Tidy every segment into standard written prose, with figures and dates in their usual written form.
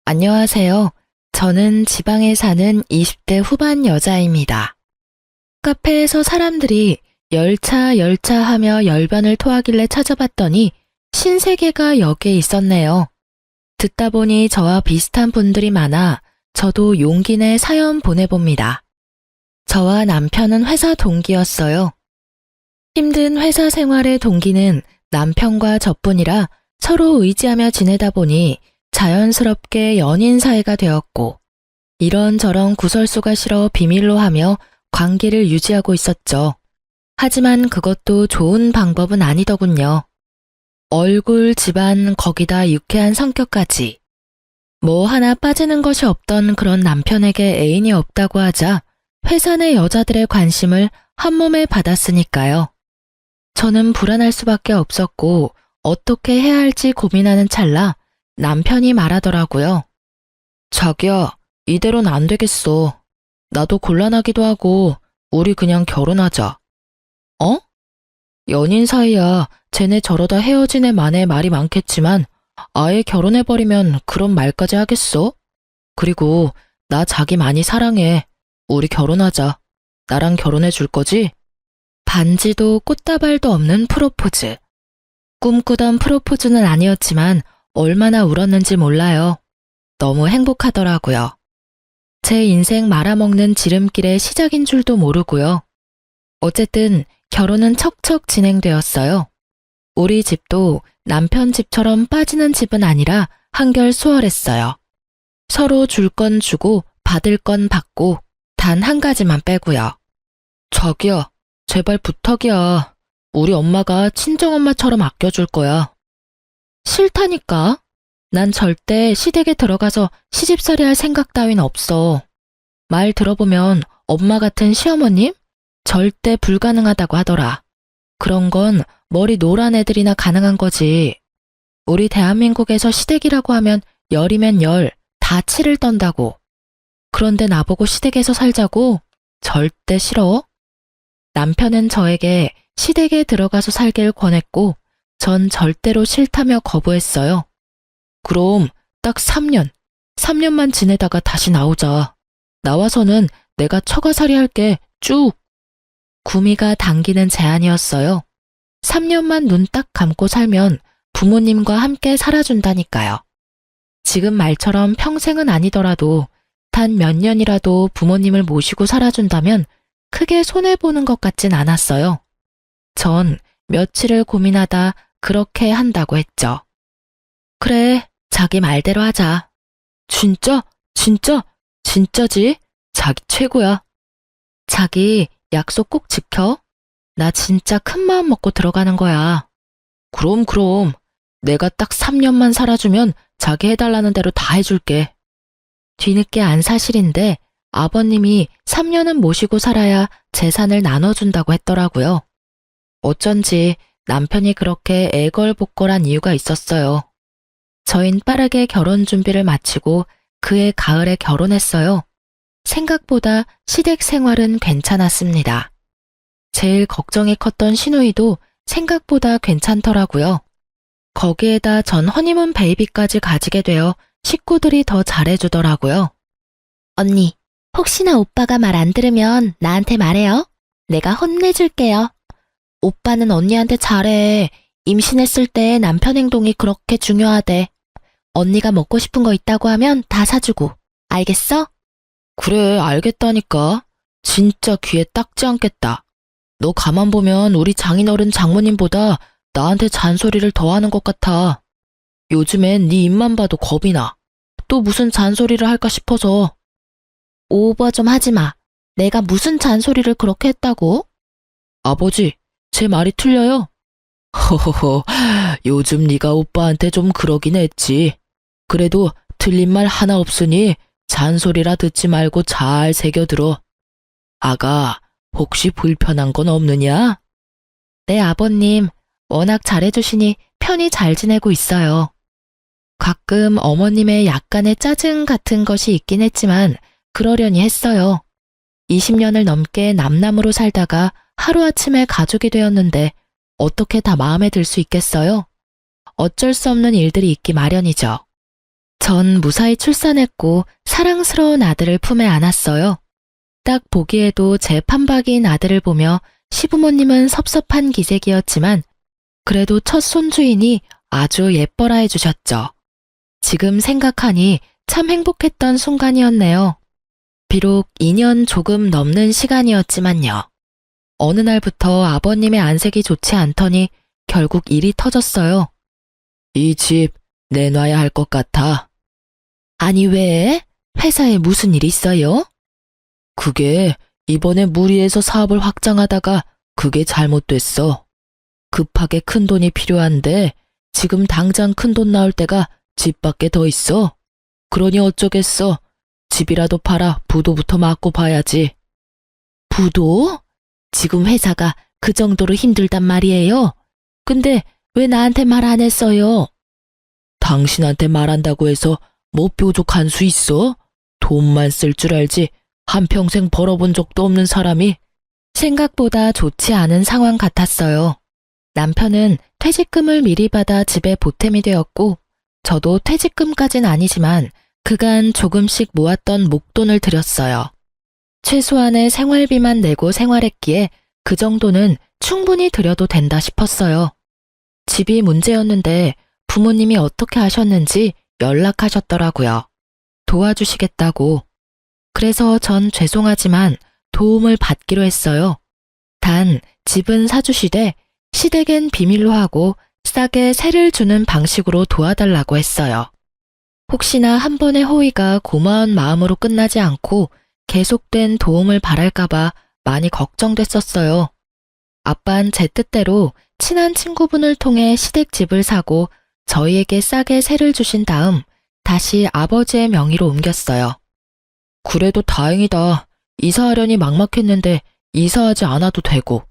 안녕하세요. 저는 지방에 사는 20대 후반 여자입니다. 카페에서 사람들이 열차 하며 열변을 토하길래 찾아봤더니 신세계가 여기에 있었네요. 듣다 보니 저와 비슷한 분들이 많아 저도 용기 내 사연 보내봅니다. 저와 남편은 회사 동기였어요. 힘든 회사 생활의 동기는 남편과 저뿐이라 서로 의지하며 지내다 보니 자연스럽게 연인 사이가 되었고 이런저런 구설수가 싫어 비밀로 하며 관계를 유지하고 있었죠. 하지만 그것도 좋은 방법은 아니더군요. 얼굴, 집안, 거기다 유쾌한 성격까지. 뭐 하나 빠지는 것이 없던 그런 남편에게 애인이 없다고 하자 회사 내 여자들의 관심을 한몸에 받았으니까요. 저는 불안할 수밖에 없었고 어떻게 해야 할지 고민하는 찰나 남편이 말하더라고요. 자기야, 이대로는 안 되겠어. 나도 곤란하기도 하고 우리 그냥 결혼하자. 어? 연인 사이야. 쟤네 저러다 헤어진 애 만에 말이 많겠지만 아예 결혼해버리면 그런 말까지 하겠어? 그리고 나 자기 많이 사랑해. 우리 결혼하자. 나랑 결혼해 줄 거지? 반지도 꽃다발도 없는 프로포즈. 꿈꾸던 프로포즈는 아니었지만 얼마나 울었는지 몰라요. 너무 행복하더라고요. 제 인생 말아먹는 지름길의 시작인 줄도 모르고요. 어쨌든 결혼은 척척 진행되었어요. 우리 집도 남편 집처럼 빠지는 집은 아니라 한결 수월했어요. 서로 줄 건 주고 받을 건 받고 단 한 가지만 빼고요. 자기야, 제발 부탁이야. 우리 엄마가 친정엄마처럼 아껴줄 거야. 싫다니까. 난 절대 시댁에 들어가서 시집살이 할 생각 따윈 없어. 말 들어보면 엄마 같은 시어머님? 절대 불가능하다고 하더라. 그런 건 머리 노란 애들이나 가능한 거지. 우리 대한민국에서 시댁이라고 하면 열이면 열, 다 치를 떤다고. 그런데 나보고 시댁에서 살자고? 절대 싫어. 남편은 저에게 시댁에 들어가서 살길 권했고 전 절대로 싫다며 거부했어요. 그럼 딱 3년만 지내다가 다시 나오자. 나와서는 내가 처가살이 할게, 쭉. 구미가 당기는 제안이었어요. 3년만 눈 딱 감고 살면 부모님과 함께 살아준다니까요. 지금 말처럼 평생은 아니더라도 단 몇 년이라도 부모님을 모시고 살아준다면 크게 손해보는 것 같진 않았어요. 전 며칠을 고민하다 그렇게 한다고 했죠. 그래, 자기 말대로 하자. 진짜? 진짜지? 자기 최고야. 자기 약속 꼭 지켜. 나 진짜 큰 마음 먹고 들어가는 거야. 그럼. 내가 딱 3년만 살아주면 자기 해달라는 대로 다 해줄게. 뒤늦게 안 사실인데 아버님이 3년은 모시고 살아야 재산을 나눠준다고 했더라고요. 어쩐지 남편이 그렇게 애걸복걸한 이유가 있었어요. 저흰 빠르게 결혼 준비를 마치고 그해 가을에 결혼했어요. 생각보다 시댁 생활은 괜찮았습니다. 제일 걱정이 컸던 시누이도 생각보다 괜찮더라고요. 거기에다 전 허니문 베이비까지 가지게 되어 식구들이 더 잘해주더라고요. 언니, 혹시나 오빠가 말 안 들으면 나한테 말해요. 내가 혼내줄게요. 오빠는 언니한테 잘해. 임신했을 때 남편 행동이 그렇게 중요하대. 언니가 먹고 싶은 거 있다고 하면 다 사주고. 알겠어? 그래, 알겠다니까. 진짜 귀에 딱지 않겠다. 너 가만 보면 우리 장인어른 장모님보다 나한테 잔소리를 더 하는 것 같아. 요즘엔 네 입만 봐도 겁이 나. 또 무슨 잔소리를 할까 싶어서. 오버 좀 하지 마. 내가 무슨 잔소리를 그렇게 했다고? 아버지, 제 말이 틀려요? 허허허, 요즘 네가 오빠한테 좀 그러긴 했지. 그래도 틀린 말 하나 없으니 잔소리라 듣지 말고 잘 새겨들어. 아가, 혹시 불편한 건 없느냐? 네, 아버님. 워낙 잘해주시니 편히 잘 지내고 있어요. 가끔 어머님의 약간의 짜증 같은 것이 있긴 했지만 그러려니 했어요. 20년을 넘게 남남으로 살다가 하루아침에 가족이 되었는데 어떻게 다 마음에 들 수 있겠어요? 어쩔 수 없는 일들이 있기 마련이죠. 전 무사히 출산했고 사랑스러운 아들을 품에 안았어요. 딱 보기에도 제 판박이인 아들을 보며 시부모님은 섭섭한 기색이었지만 그래도 첫 손주이니 아주 예뻐라 해주셨죠. 지금 생각하니 참 행복했던 순간이었네요. 비록 2년 조금 넘는 시간이었지만요. 어느 날부터 아버님의 안색이 좋지 않더니 결국 일이 터졌어요. 이 집 내놔야 할 것 같아. 아니 왜? 회사에 무슨 일 있어요? 그게 이번에 무리해서 사업을 확장하다가 그게 잘못됐어. 급하게 큰 돈이 필요한데 지금 당장 큰 돈 나올 때가 집밖에 더 있어. 그러니 어쩌겠어. 집이라도 팔아 부도부터 맞고 봐야지. 부도? 지금 회사가 그 정도로 힘들단 말이에요. 근데 왜 나한테 말 안 했어요? 당신한테 말한다고 해서 뭐 뾰족한 수 있어? 돈만 쓸 줄 알지 한평생 벌어본 적도 없는 사람이. 생각보다 좋지 않은 상황 같았어요. 남편은 퇴직금을 미리 받아 집에 보탬이 되었고 저도 퇴직금까진 아니지만 그간 조금씩 모았던 목돈을 들였어요. 최소한의 생활비만 내고 생활했기에 그 정도는 충분히 들여도 된다 싶었어요. 집이 문제였는데 부모님이 어떻게 하셨는지 연락하셨더라고요. 도와주시겠다고. 그래서 전 죄송하지만 도움을 받기로 했어요. 단 집은 사주시되 시댁엔 비밀로 하고 싸게 세를 주는 방식으로 도와달라고 했어요. 혹시나 한 번의 호의가 고마운 마음으로 끝나지 않고 계속된 도움을 바랄까봐 많이 걱정됐었어요. 아빤 제 뜻대로 친한 친구분을 통해 시댁 집을 사고 저희에게 싸게 세를 주신 다음 다시 아버지의 명의로 옮겼어요. 그래도 다행이다. 이사하려니 막막했는데 이사하지 않아도 되고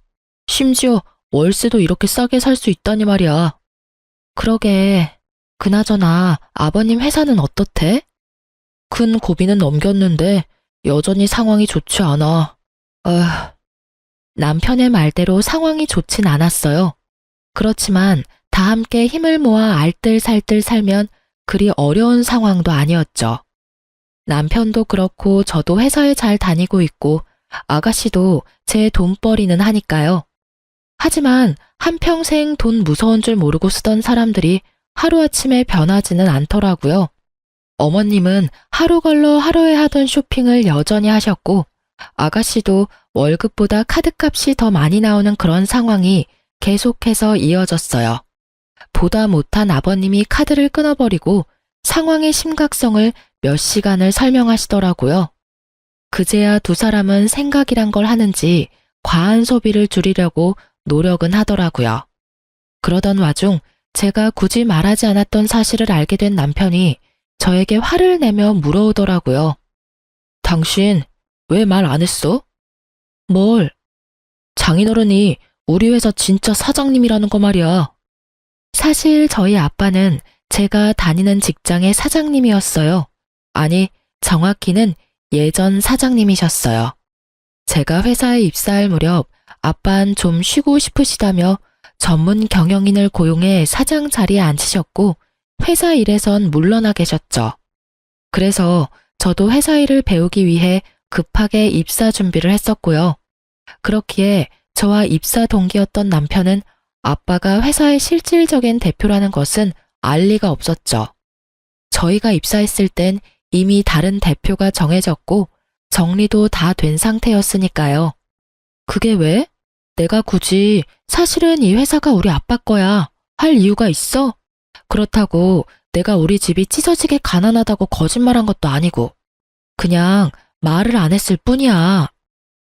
심지어 월세도 이렇게 싸게 살 수 있다니 말이야. 그러게. 그나저나 아버님 회사는 어떻대? 큰 고비는 넘겼는데 여전히 상황이 좋지 않아. 남편의 말대로 상황이 좋진 않았어요. 그렇지만 다 함께 힘을 모아 알뜰살뜰 살면 그리 어려운 상황도 아니었죠. 남편도 그렇고 저도 회사에 잘 다니고 있고 아가씨도 제 돈벌이는 하니까요. 하지만 한평생 돈 무서운 줄 모르고 쓰던 사람들이 하루아침에 변하지는 않더라고요. 어머님은 하루 걸러 하루에 하던 쇼핑을 여전히 하셨고 아가씨도 월급보다 카드값이 더 많이 나오는 그런 상황이 계속해서 이어졌어요. 보다 못한 아버님이 카드를 끊어버리고 상황의 심각성을 몇 시간을 설명하시더라고요. 그제야 두 사람은 생각이란 걸 하는지 과한 소비를 줄이려고 노력은 하더라고요. 그러던 와중 제가 굳이 말하지 않았던 사실을 알게 된 남편이 저에게 화를 내며 물어오더라고요. 당신 왜 말 안 했어? 뭘? 장인어른이 우리 회사 진짜 사장님이라는 거 말이야. 사실 저희 아빠는 제가 다니는 직장의 사장님이었어요. 아니, 정확히는 예전 사장님이셨어요. 제가 회사에 입사할 무렵 아빠는 좀 쉬고 싶으시다며 전문 경영인을 고용해 사장 자리에 앉히셨고 회사 일에선 물러나 계셨죠. 그래서 저도 회사 일을 배우기 위해 급하게 입사 준비를 했었고요. 그렇기에 저와 입사 동기였던 남편은 아빠가 회사의 실질적인 대표라는 것은 알 리가 없었죠. 저희가 입사했을 땐 이미 다른 대표가 정해졌고 정리도 다 된 상태였으니까요. 그게 왜? 내가 굳이 사실은 이 회사가 우리 아빠 거야 할 이유가 있어? 그렇다고 내가 우리 집이 찢어지게 가난하다고 거짓말한 것도 아니고 그냥 말을 안 했을 뿐이야.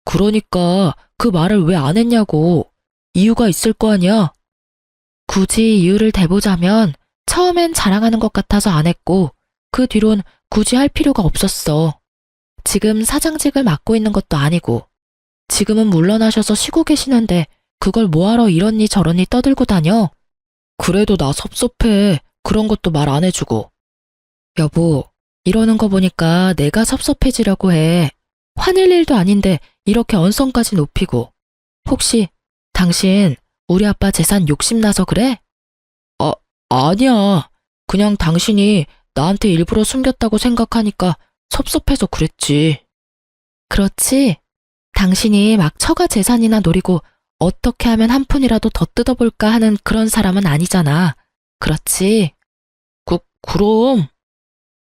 그러니까 그 말을 왜 안 했냐고. 이유가 있을 거 아니야? 굳이 이유를 대보자면 처음엔 자랑하는 것 같아서 안 했고 그 뒤론 굳이 할 필요가 없었어. 지금 사장직을 맡고 있는 것도 아니고 지금은 물러나셔서 쉬고 계시는데 그걸 뭐하러 이러니 저러니 떠들고 다녀? 그래도 나 섭섭해. 그런 것도 말 안 해주고. 여보, 이러는 거 보니까 내가 섭섭해지려고 해. 화낼 일도 아닌데 이렇게 언성까지 높이고. 혹시 당신 우리 아빠 재산 욕심나서 그래? 아니야. 그냥 당신이 나한테 일부러 숨겼다고 생각하니까 섭섭해서 그랬지. 그렇지. 당신이 막 처가 재산이나 노리고 어떻게 하면 한 푼이라도 더 뜯어볼까 하는 그런 사람은 아니잖아. 그렇지? 그럼.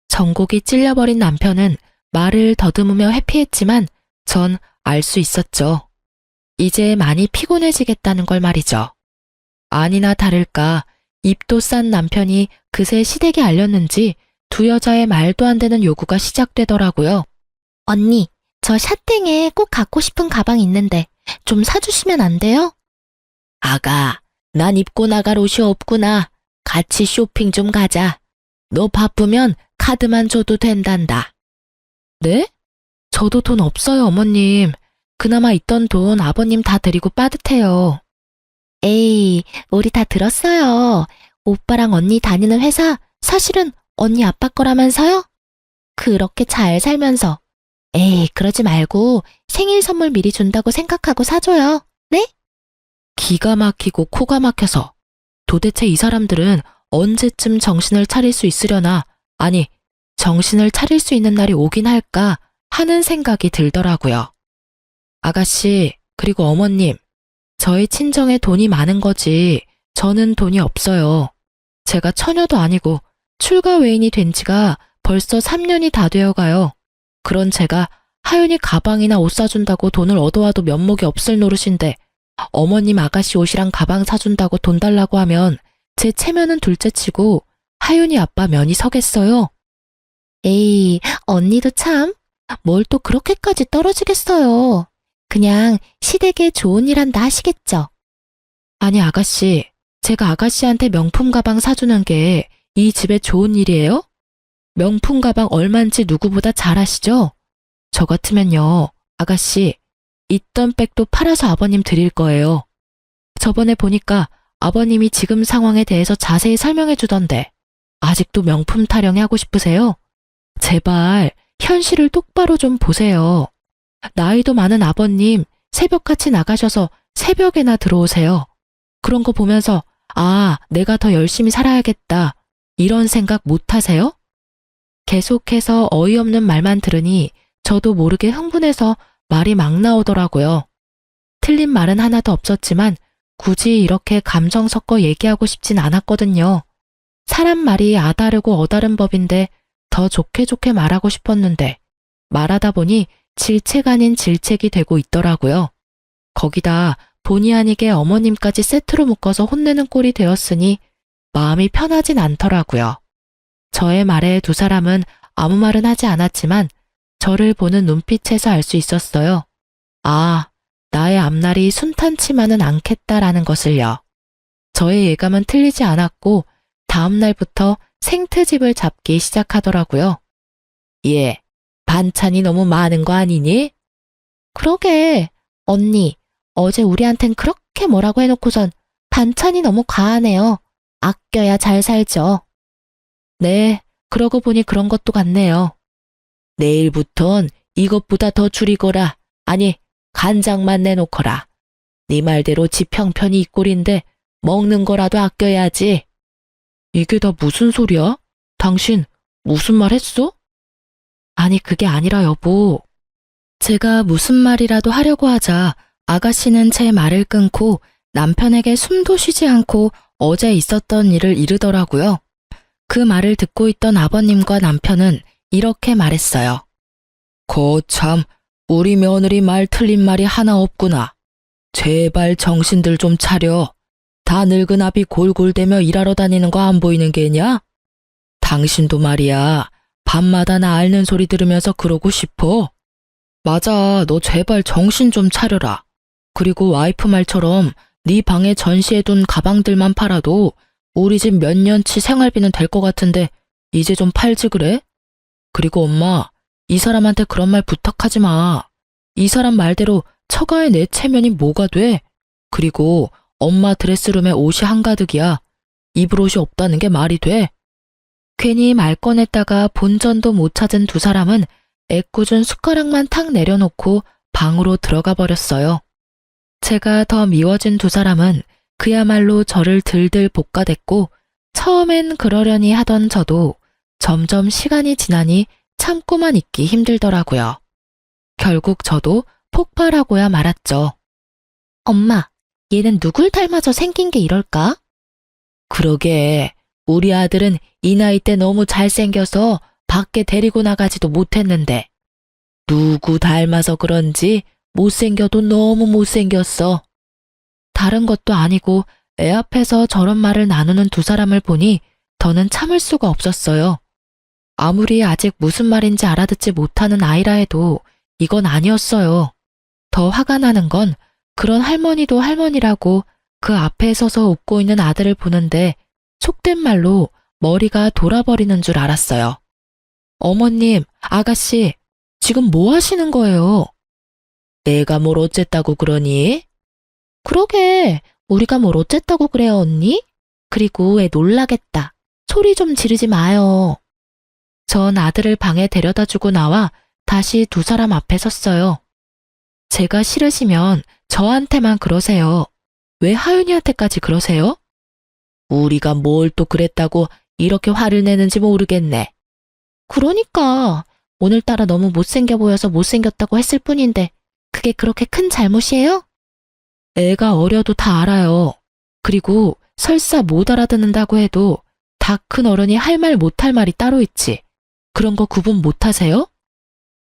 정곡이 찔려버린 남편은 말을 더듬으며 회피했지만 전 알 수 있었죠. 이제 많이 피곤해지겠다는 걸 말이죠. 아니나 다를까 입도 싼 남편이 그새 시댁에 알렸는지 두 여자의 말도 안 되는 요구가 시작되더라고요. 언니, 저 샤땡에 꼭 갖고 싶은 가방 있는데 좀 사주시면 안 돼요? 아가, 난 입고 나갈 옷이 없구나. 같이 쇼핑 좀 가자. 너 바쁘면 카드만 줘도 된단다. 네? 저도 돈 없어요, 어머님. 그나마 있던 돈 아버님 다 드리고 빠듯해요. 에이, 우리 다 들었어요. 오빠랑 언니 다니는 회사 사실은 언니 아빠 거라면서요? 그렇게 잘 살면서. 에이, 그러지 말고 생일 선물 미리 준다고 생각하고 사줘요. 네? 기가 막히고 코가 막혀서 도대체 이 사람들은 언제쯤 정신을 차릴 수 있으려나, 아니, 정신을 차릴 수 있는 날이 오긴 할까 하는 생각이 들더라고요. 아가씨, 그리고 어머님, 저희 친정에 돈이 많은 거지 저는 돈이 없어요. 제가 처녀도 아니고 출가 외인이 된 지가 벌써 3년이 다 되어가요. 그런 제가 하윤이 가방이나 옷 사준다고 돈을 얻어와도 면목이 없을 노릇인데 어머님 아가씨 옷이랑 가방 사준다고 돈 달라고 하면 제 체면은 둘째치고 하윤이 아빠 면이 서겠어요. 에이, 언니도 참, 뭘 또 그렇게까지 떨어지겠어요. 그냥 시댁에 좋은 일 한다 하시겠죠. 아니 아가씨, 제가 아가씨한테 명품 가방 사주는 게 이 집에 좋은 일이에요? 명품 가방 얼만지 누구보다 잘 아시죠? 저 같으면요, 아가씨, 있던 백도 팔아서 아버님 드릴 거예요. 저번에 보니까 아버님이 지금 상황에 대해서 자세히 설명해 주던데 아직도 명품 타령이 하고 싶으세요? 제발 현실을 똑바로 좀 보세요. 나이도 많은 아버님 새벽같이 나가셔서 새벽에나 들어오세요. 그런 거 보면서 아, 내가 더 열심히 살아야겠다 이런 생각 못 하세요? 계속해서 어이없는 말만 들으니 저도 모르게 흥분해서 말이 막 나오더라고요. 틀린 말은 하나도 없었지만 굳이 이렇게 감정 섞어 얘기하고 싶진 않았거든요. 사람 말이 아다르고 어다른 법인데 더 좋게 말하고 싶었는데 말하다 보니 질책 아닌 질책이 되고 있더라고요. 거기다 본의 아니게 어머님까지 세트로 묶어서 혼내는 꼴이 되었으니 마음이 편하진 않더라고요. 저의 말에 두 사람은 아무 말은 하지 않았지만 저를 보는 눈빛에서 알 수 있었어요. 아, 나의 앞날이 순탄치만은 않겠다라는 것을요. 저의 예감은 틀리지 않았고 다음 날부터 생트집을 잡기 시작하더라고요. 예, 반찬이 너무 많은 거 아니니? 그러게, 언니, 어제 우리한텐 그렇게 뭐라고 해놓고선 반찬이 너무 과하네요. 아껴야 잘 살죠. 네, 그러고 보니 그런 것도 같네요. 내일부턴 이것보다 더 줄이거라. 아니, 간장만 내놓거라. 네 말대로 집 형편이 이 꼴인데 먹는 거라도 아껴야지. 이게 다 무슨 소리야? 당신 무슨 말 했어? 아니, 그게 아니라 여보. 제가 무슨 말이라도 하려고 하자 아가씨는 제 말을 끊고 남편에게 숨도 쉬지 않고 어제 있었던 일을 이르더라고요. 그 말을 듣고 있던 아버님과 남편은 이렇게 말했어요. 거참, 우리 며느리 말 틀린 말이 하나 없구나. 제발 정신들 좀 차려. 다 늙은 아비 골골대며 일하러 다니는 거 안 보이는 게냐? 당신도 말이야, 밤마다 나 앓는 소리 들으면서 그러고 싶어? 맞아, 너 제발 정신 좀 차려라. 그리고 와이프 말처럼 네 방에 전시해둔 가방들만 팔아도 우리 집 몇 년치 생활비는 될 것 같은데 이제 좀 팔지 그래? 그리고 엄마, 이 사람한테 그런 말 부탁하지 마. 이 사람 말대로 처가의 내 체면이 뭐가 돼? 그리고 엄마 드레스룸에 옷이 한가득이야. 입을 옷이 없다는 게 말이 돼? 괜히 말 꺼냈다가 본전도 못 찾은 두 사람은 애꿎은 숟가락만 탁 내려놓고 방으로 들어가 버렸어요. 제가 더 미워진 두 사람은 그야말로 저를 들들 볶아댔고 처음엔 그러려니 하던 저도 점점 시간이 지나니 참고만 있기 힘들더라고요. 결국 저도 폭발하고야 말았죠. 엄마, 얘는 누굴 닮아서 생긴 게 이럴까? 그러게, 우리 아들은 이 나이 때 너무 잘생겨서 밖에 데리고 나가지도 못했는데 누구 닮아서 그런지 못생겨도 너무 못생겼어. 다른 것도 아니고 애 앞에서 저런 말을 나누는 두 사람을 보니 더는 참을 수가 없었어요. 아무리 아직 무슨 말인지 알아듣지 못하는 아이라 해도 이건 아니었어요. 더 화가 나는 건 그런 할머니도 할머니라고 그 앞에 서서 웃고 있는 아들을 보는데 속된 말로 머리가 돌아버리는 줄 알았어요. 어머님, 아가씨, 지금 뭐 하시는 거예요? 내가 뭘 어쨌다고 그러니? 그러게, 우리가 뭘 어쨌다고 그래요, 언니? 그리고 애 놀라겠다. 소리 좀 지르지 마요. 전 아들을 방에 데려다주고 나와 다시 두 사람 앞에 섰어요. 제가 싫으시면 저한테만 그러세요. 왜 하윤이한테까지 그러세요? 우리가 뭘 또 그랬다고 이렇게 화를 내는지 모르겠네. 그러니까 오늘따라 너무 못생겨 보여서 못생겼다고 했을 뿐인데 그게 그렇게 큰 잘못이에요? 애가 어려도 다 알아요. 그리고 설사 못 알아듣는다고 해도 다 큰 어른이 할 말 못할 말이 따로 있지. 그런 거 구분 못하세요?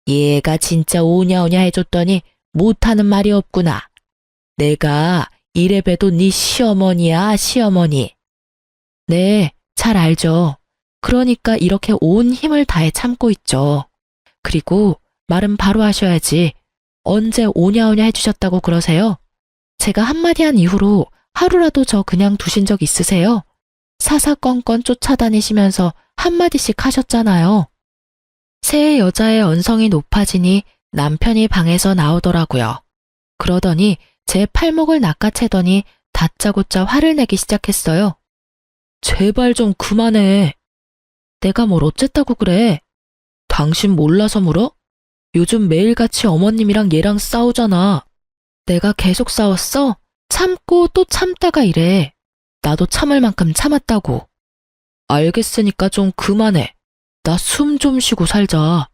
얘가 진짜 오냐오냐 해줬더니 못하는 말이 없구나. 내가 이래봬도 네 시어머니야, 시어머니. 네, 잘 알죠. 그러니까 이렇게 온 힘을 다해 참고 있죠. 그리고 말은 바로 하셔야지. 언제 오냐오냐 해주셨다고 그러세요? 제가 한마디 한 이후로 하루라도 저 그냥 두신 적 있으세요? 사사건건 쫓아다니시면서 한마디씩 하셨잖아요. 새 여자의 언성이 높아지니 남편이 방에서 나오더라고요. 그러더니 제 팔목을 낚아채더니 다짜고짜 화를 내기 시작했어요. 제발 좀 그만해. 내가 뭘 어쨌다고 그래. 당신 몰라서 물어? 요즘 매일같이 어머님이랑 얘랑 싸우잖아. 내가 계속 싸웠어? 참고 또 참다가 이래. 나도 참을 만큼 참았다고. 알겠으니까 좀 그만해. 나 숨 좀 쉬고 살자.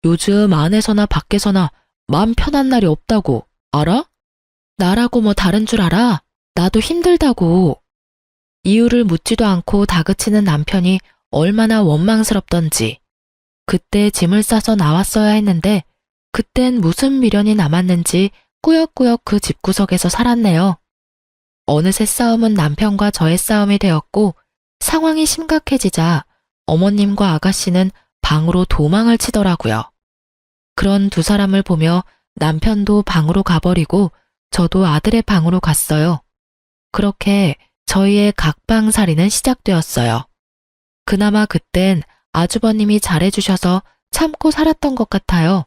요즘 안에서나 밖에서나 마음 편한 날이 없다고. 알아? 나라고 뭐 다른 줄 알아? 나도 힘들다고. 이유를 묻지도 않고 다그치는 남편이 얼마나 원망스럽던지. 그때 짐을 싸서 나왔어야 했는데 그땐 무슨 미련이 남았는지 꾸역꾸역 그 집구석에서 살았네요. 어느새 싸움은 남편과 저의 싸움이 되었고 상황이 심각해지자 어머님과 아가씨는 방으로 도망을 치더라고요. 그런 두 사람을 보며 남편도 방으로 가버리고 저도 아들의 방으로 갔어요. 그렇게 저희의 각방살이는 시작되었어요. 그나마 그땐 아주버님이 잘해주셔서 참고 살았던 것 같아요.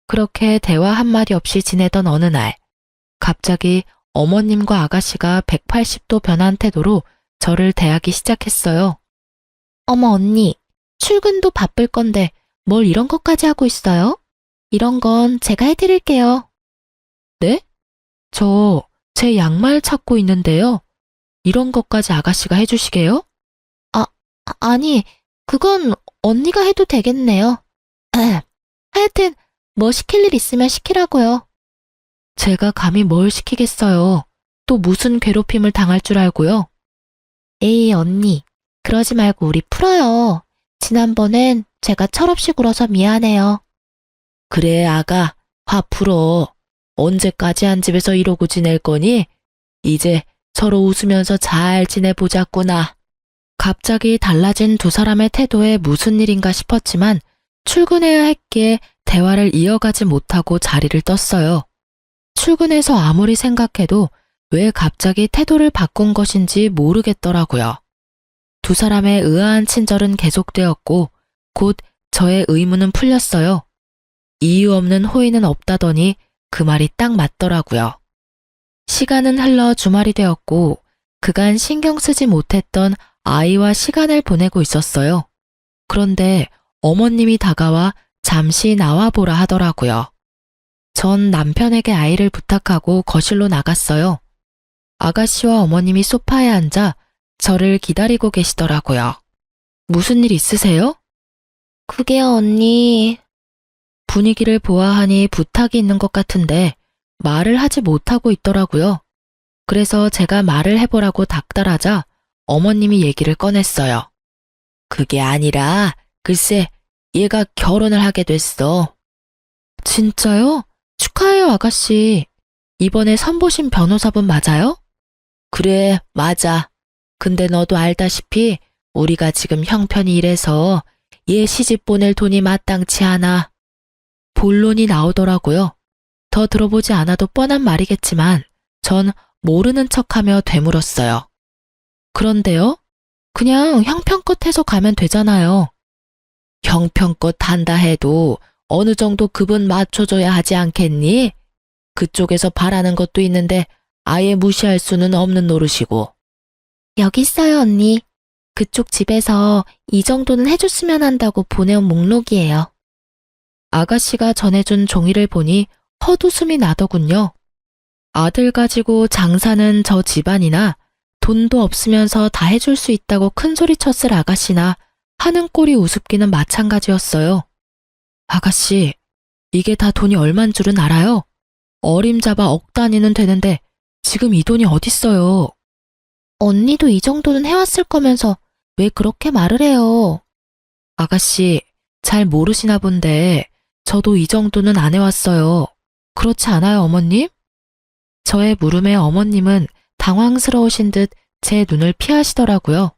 그렇게 대화 한마디 없이 지내던 어느 날, 갑자기 어머님과 아가씨가 180도 변한 태도로 저를 대하기 시작했어요. 어머 언니, 출근도 바쁠 건데 뭘 이런 것까지 하고 있어요? 이런 건 제가 해드릴게요. 네? 저 제 양말 찾고 있는데요. 이런 것까지 아가씨가 해주시게요? 아니, 그건 언니가 해도 되겠네요. 하여튼 뭐 시킬 일 있으면 시키라고요. 제가 감히 뭘 시키겠어요. 또 무슨 괴롭힘을 당할 줄 알고요. 에이 언니, 그러지 말고 우리 풀어요. 지난번엔 제가 철없이 굴어서 미안해요. 그래 아가, 화 풀어. 언제까지 한 집에서 이러고 지낼 거니? 이제 서로 웃으면서 잘 지내보자꾸나. 갑자기 달라진 두 사람의 태도에 무슨 일인가 싶었지만 출근해야 했기에 대화를 이어가지 못하고 자리를 떴어요. 출근해서 아무리 생각해도 왜 갑자기 태도를 바꾼 것인지 모르겠더라고요. 두 사람의 의아한 친절은 계속되었고 곧 저의 의문은 풀렸어요. 이유 없는 호의는 없다더니 그 말이 딱 맞더라고요. 시간은 흘러 주말이 되었고 그간 신경 쓰지 못했던 아이와 시간을 보내고 있었어요. 그런데 어머님이 다가와 잠시 나와보라 하더라고요. 전 남편에게 아이를 부탁하고 거실로 나갔어요. 아가씨와 어머님이 소파에 앉아 저를 기다리고 계시더라고요. 무슨 일 있으세요? 그게요, 언니. 분위기를 보아하니 부탁이 있는 것 같은데 말을 하지 못하고 있더라고요. 그래서 제가 말을 해보라고 닥달하자 어머님이 얘기를 꺼냈어요. 그게 아니라 글쎄 얘가 결혼을 하게 됐어. 진짜요? 축하해요, 아가씨. 이번에 선보신 변호사분 맞아요? 그래, 맞아. 근데 너도 알다시피 우리가 지금 형편이 이래서 얘 시집 보낼 돈이 마땅치 않아. 본론이 나오더라고요. 더 들어보지 않아도 뻔한 말이겠지만 전 모르는 척하며 되물었어요. 그런데요? 그냥 형편껏 해서 가면 되잖아요. 형편껏 한다 해도 어느 정도 급은 맞춰줘야 하지 않겠니? 그쪽에서 바라는 것도 있는데 아예 무시할 수는 없는 노릇이고. 여기 있어요, 언니. 그쪽 집에서 이 정도는 해줬으면 한다고 보내온 목록이에요. 아가씨가 전해준 종이를 보니 헛웃음이 나더군요. 아들 가지고 장사는 저 집안이나 돈도 없으면서 다 해줄 수 있다고 큰소리쳤을 아가씨나 하는 꼴이 우습기는 마찬가지였어요. 아가씨, 이게 다 돈이 얼만 줄은 알아요? 어림잡아 억 단위는 되는데 지금 이 돈이 어딨어요? 언니도 이 정도는 해왔을 거면서 왜 그렇게 말을 해요? 아가씨, 잘 모르시나 본데 저도 이 정도는 안 해왔어요. 그렇지 않아요, 어머님? 저의 물음에 어머님은 당황스러우신 듯 제 눈을 피하시더라고요.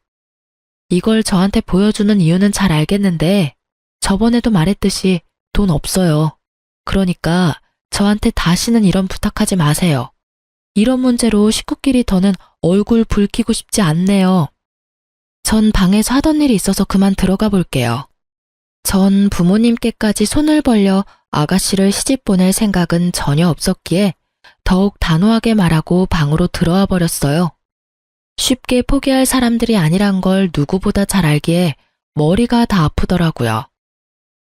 이걸 저한테 보여주는 이유는 잘 알겠는데 저번에도 말했듯이 돈 없어요. 그러니까 저한테 다시는 이런 부탁하지 마세요. 이런 문제로 식구끼리 더는 얼굴 붉히고 싶지 않네요. 전 방에서 하던 일이 있어서 그만 들어가 볼게요. 전 부모님께까지 손을 벌려 아가씨를 시집 보낼 생각은 전혀 없었기에 더욱 단호하게 말하고 방으로 들어와 버렸어요. 쉽게 포기할 사람들이 아니란 걸 누구보다 잘 알기에 머리가 다 아프더라고요.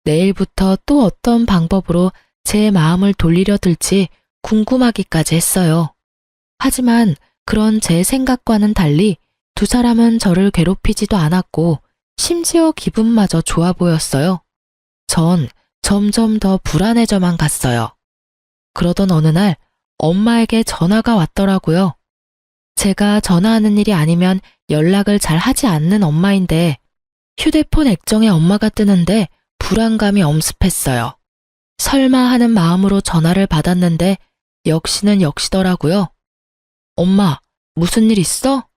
내일부터 또 어떤 방법으로 제 마음을 돌리려 들지 궁금하기까지 했어요. 하지만 그런 제 생각과는 달리 두 사람은 저를 괴롭히지도 않았고 심지어 기분마저 좋아 보였어요. 전 점점 더 불안해져만 갔어요. 그러던 어느 날 엄마에게 전화가 왔더라고요. 제가 전화하는 일이 아니면 연락을 잘 하지 않는 엄마인데 휴대폰 액정에 엄마가 뜨는데 불안감이 엄습했어요. 설마 하는 마음으로 전화를 받았는데 역시는 역시더라고요. 엄마, 무슨 일 있어?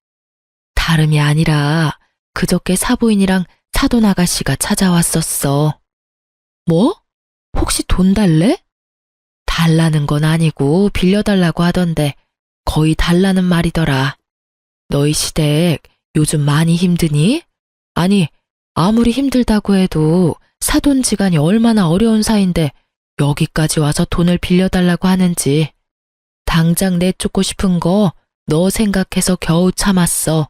다름이 아니라 그저께 사부인이랑 사돈 아가씨가 찾아왔었어. 뭐? 혹시 돈 달래? 달라는 건 아니고 빌려달라고 하던데 거의 달라는 말이더라. 너희 시댁 요즘 많이 힘드니? 아니, 아무리 힘들다고 해도 사돈지간이 얼마나 어려운 사이인데 여기까지 와서 돈을 빌려달라고 하는지. 당장 내쫓고 싶은 거 너 생각해서 겨우 참았어.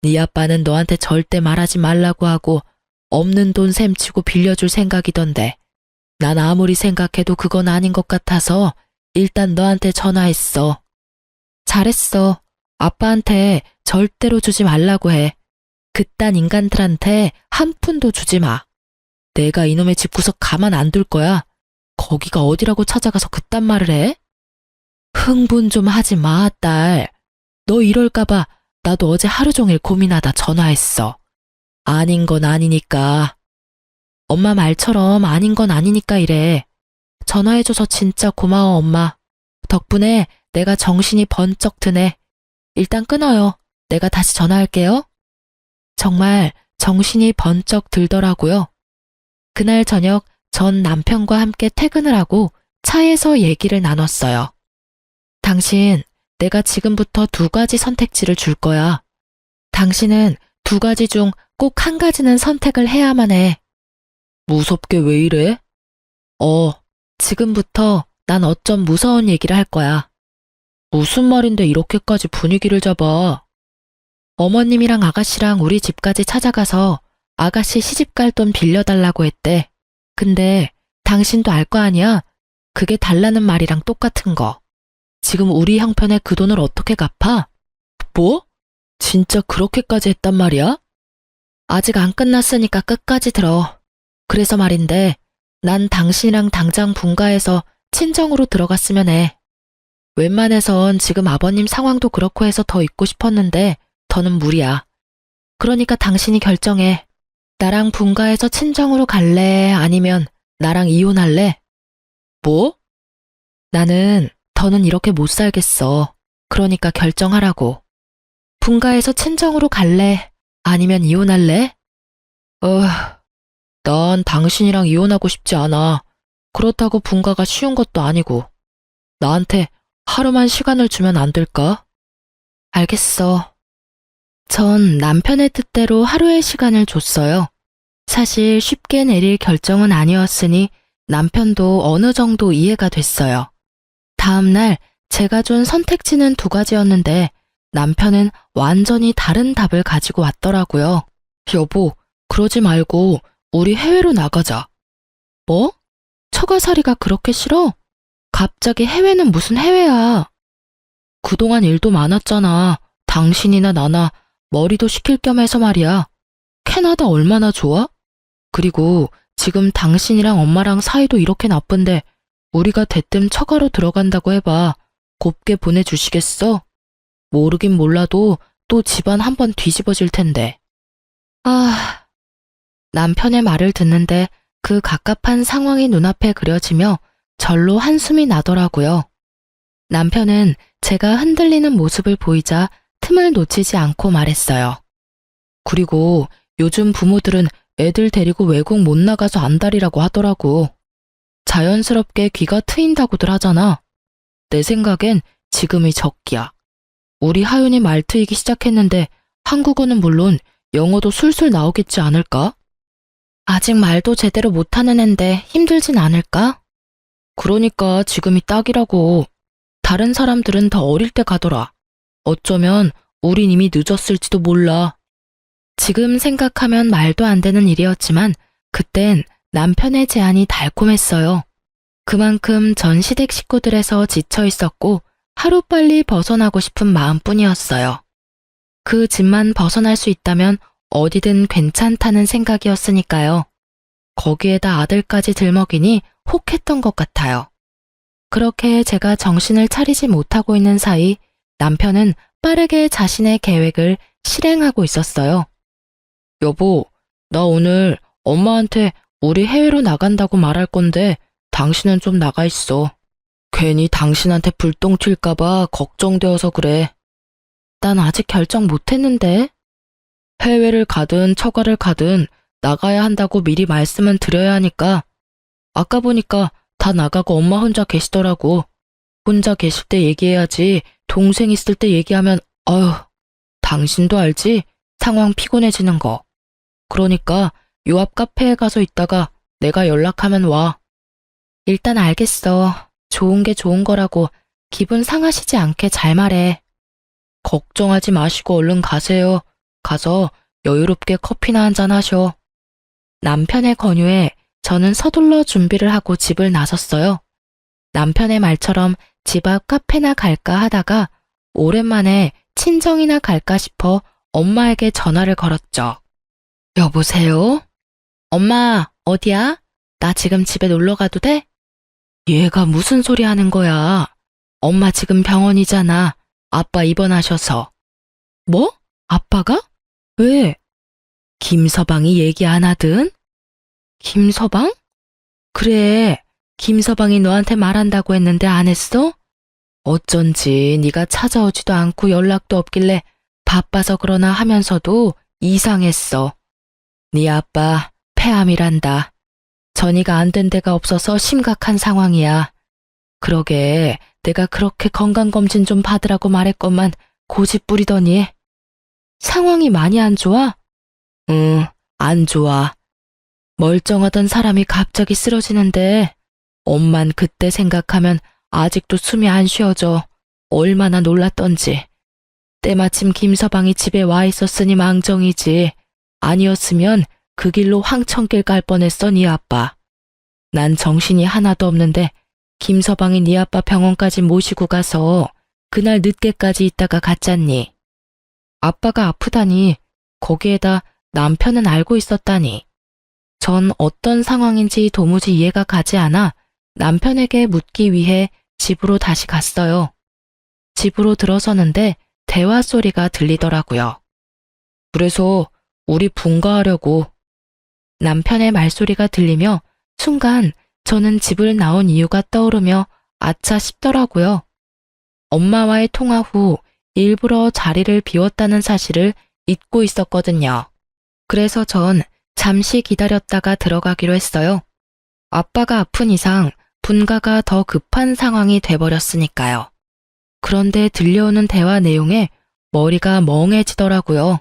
네 아빠는 너한테 절대 말하지 말라고 하고 없는 돈 셈치고 빌려줄 생각이던데 난 아무리 생각해도 그건 아닌 것 같아서 일단 너한테 전화했어. 잘했어. 아빠한테 절대로 주지 말라고 해. 그딴 인간들한테 한 푼도 주지 마. 내가 이놈의 집구석 가만 안 둘 거야. 거기가 어디라고 찾아가서 그딴 말을 해? 흥분 좀 하지 마, 딸. 너 이럴까봐 나도 어제 하루 종일 고민하다 전화했어. 아닌 건 아니니까. 엄마 말처럼 아닌 건 아니니까 이래. 전화해줘서 진짜 고마워, 엄마. 덕분에 내가 정신이 번쩍 드네. 일단 끊어요. 내가 다시 전화할게요. 정말 정신이 번쩍 들더라고요. 그날 저녁 전 남편과 함께 퇴근을 하고 차에서 얘기를 나눴어요. 당신, 내가 지금부터 두 가지 선택지를 줄 거야. 당신은 두 가지 중 꼭 한 가지는 선택을 해야만 해. 무섭게 왜 이래? 지금부터 난 어쩜 무서운 얘기를 할 거야. 무슨 말인데 이렇게까지 분위기를 잡아? 어머님이랑 아가씨랑 우리 집까지 찾아가서 아가씨 시집갈 돈 빌려달라고 했대. 근데 당신도 알 거 아니야? 그게 달라는 말이랑 똑같은 거. 지금 우리 형편에 그 돈을 어떻게 갚아? 뭐? 진짜 그렇게까지 했단 말이야? 아직 안 끝났으니까 끝까지 들어. 그래서 말인데, 난 당신이랑 당장 분가해서 친정으로 들어갔으면 해. 웬만해선 지금 아버님 상황도 그렇고 해서 더 있고 싶었는데, 더는 무리야. 그러니까 당신이 결정해. 나랑 분가해서 친정으로 갈래? 아니면 나랑 이혼할래? 뭐? 나는 더는 이렇게 못 살겠어. 그러니까 결정하라고. 분가해서 친정으로 갈래? 아니면 이혼할래? 난 당신이랑 이혼하고 싶지 않아. 그렇다고 분가가 쉬운 것도 아니고. 나한테 하루만 시간을 주면 안 될까? 알겠어. 전 남편의 뜻대로 하루의 시간을 줬어요. 사실 쉽게 내릴 결정은 아니었으니 남편도 어느 정도 이해가 됐어요. 다음 날 제가 준 선택지는 두 가지였는데 남편은 완전히 다른 답을 가지고 왔더라고요. 여보, 그러지 말고 우리 해외로 나가자. 뭐? 처가살이가 그렇게 싫어? 갑자기 해외는 무슨 해외야? 그동안 일도 많았잖아. 당신이나 나나 머리도 식힐 겸 해서 말이야. 캐나다 얼마나 좋아? 그리고 지금 당신이랑 엄마랑 사이도 이렇게 나쁜데 우리가 대뜸 처가로 들어간다고 해봐. 곱게 보내주시겠어? 모르긴 몰라도 또 집안 한번 뒤집어질 텐데. 남편의 말을 듣는데 그 갑갑한 상황이 눈앞에 그려지며 절로 한숨이 나더라고요. 남편은 제가 흔들리는 모습을 보이자 틈을 놓치지 않고 말했어요. 그리고 요즘 부모들은 애들 데리고 외국 못 나가서 안달이라고 하더라고. 자연스럽게 귀가 트인다고들 하잖아. 내 생각엔 지금이 적기야. 우리 하윤이 말 트이기 시작했는데 한국어는 물론 영어도 술술 나오겠지 않을까? 아직 말도 제대로 못하는 앤데 힘들진 않을까? 그러니까 지금이 딱이라고. 다른 사람들은 더 어릴 때 가더라. 어쩌면 우린 이미 늦었을지도 몰라. 지금 생각하면 말도 안 되는 일이었지만 그땐 남편의 제안이 달콤했어요. 그만큼 전 시댁 식구들에서 지쳐 있었고 하루빨리 벗어나고 싶은 마음뿐이었어요. 그 집만 벗어날 수 있다면 어디든 괜찮다는 생각이었으니까요. 거기에다 아들까지 들먹이니 혹했던 것 같아요. 그렇게 제가 정신을 차리지 못하고 있는 사이 남편은 빠르게 자신의 계획을 실행하고 있었어요. 여보, 나 오늘 엄마한테 우리 해외로 나간다고 말할 건데 당신은 좀 나가 있어. 괜히 당신한테 불똥 튈까봐 걱정되어서 그래. 난 아직 결정 못했는데. 해외를 가든 처가를 가든 나가야 한다고 미리 말씀은 드려야 하니까. 아까 보니까 다 나가고 엄마 혼자 계시더라고. 혼자 계실 때 얘기해야지 동생 있을 때 얘기하면 당신도 알지? 상황 피곤해지는 거. 그러니까 요 앞 카페에 가서 있다가 내가 연락하면 와. 일단 알겠어. 좋은 게 좋은 거라고 기분 상하시지 않게 잘 말해. 걱정하지 마시고 얼른 가세요. 가서 여유롭게 커피나 한잔 하셔. 남편의 권유에 저는 서둘러 준비를 하고 집을 나섰어요. 남편의 말처럼 집 앞 카페나 갈까 하다가 오랜만에 친정이나 갈까 싶어 엄마에게 전화를 걸었죠. 여보세요? 엄마, 어디야? 나 지금 집에 놀러 가도 돼? 얘가 무슨 소리 하는 거야? 엄마 지금 병원이잖아. 아빠 입원하셔서. 뭐? 아빠가? 왜? 김서방이 얘기 안 하든? 김서방? 그래, 김서방이 너한테 말한다고 했는데 안 했어? 어쩐지 네가 찾아오지도 않고 연락도 없길래 바빠서 그러나 하면서도 이상했어. 네 아빠 폐암이란다. 전이가 안 된 데가 없어서 심각한 상황이야. 그러게 내가 그렇게 건강검진 좀 받으라고 말했건만 고집 부리더니. 상황이 많이 안 좋아? 응, 안 좋아. 멀쩡하던 사람이 갑자기 쓰러지는데 엄만 그때 생각하면 아직도 숨이 안 쉬어져. 얼마나 놀랐던지. 때마침 김서방이 집에 와 있었으니 망정이지. 아니었으면 그 길로 황천길 갈 뻔했어 네 아빠. 난 정신이 하나도 없는데 김서방이 네 아빠 병원까지 모시고 가서 그날 늦게까지 있다가 갔잖니. 아빠가 아프다니 거기에다 남편은 알고 있었다니. 전 어떤 상황인지 도무지 이해가 가지 않아 남편에게 묻기 위해 집으로 다시 갔어요. 집으로 들어서는데 대화 소리가 들리더라고요. 그래서 우리 분가하려고. 남편의 말소리가 들리며 순간 저는 집을 나온 이유가 떠오르며 아차 싶더라고요. 엄마와의 통화 후 일부러 자리를 비웠다는 사실을 잊고 있었거든요. 그래서 전 잠시 기다렸다가 들어가기로 했어요. 아빠가 아픈 이상 분가가 더 급한 상황이 돼버렸으니까요. 그런데 들려오는 대화 내용에 머리가 멍해지더라고요.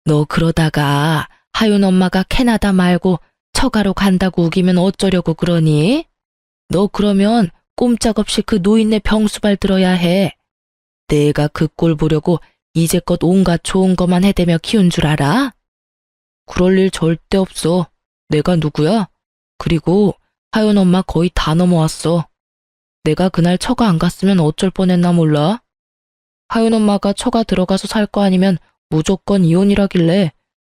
너 그러다가 하윤 엄마가 캐나다 말고 처가로 간다고 우기면 어쩌려고 그러니? 너 그러면 꼼짝없이 그 노인네 병수발 들어야 해. 내가 그 꼴 보려고 이제껏 온갖 좋은 것만 해대며 키운 줄 알아? 그럴 일 절대 없어. 내가 누구야? 그리고 하윤 엄마 거의 다 넘어왔어. 내가 그날 처가 안 갔으면 어쩔 뻔했나 몰라? 하윤 엄마가 처가 들어가서 살 거 아니면 무조건 이혼이라길래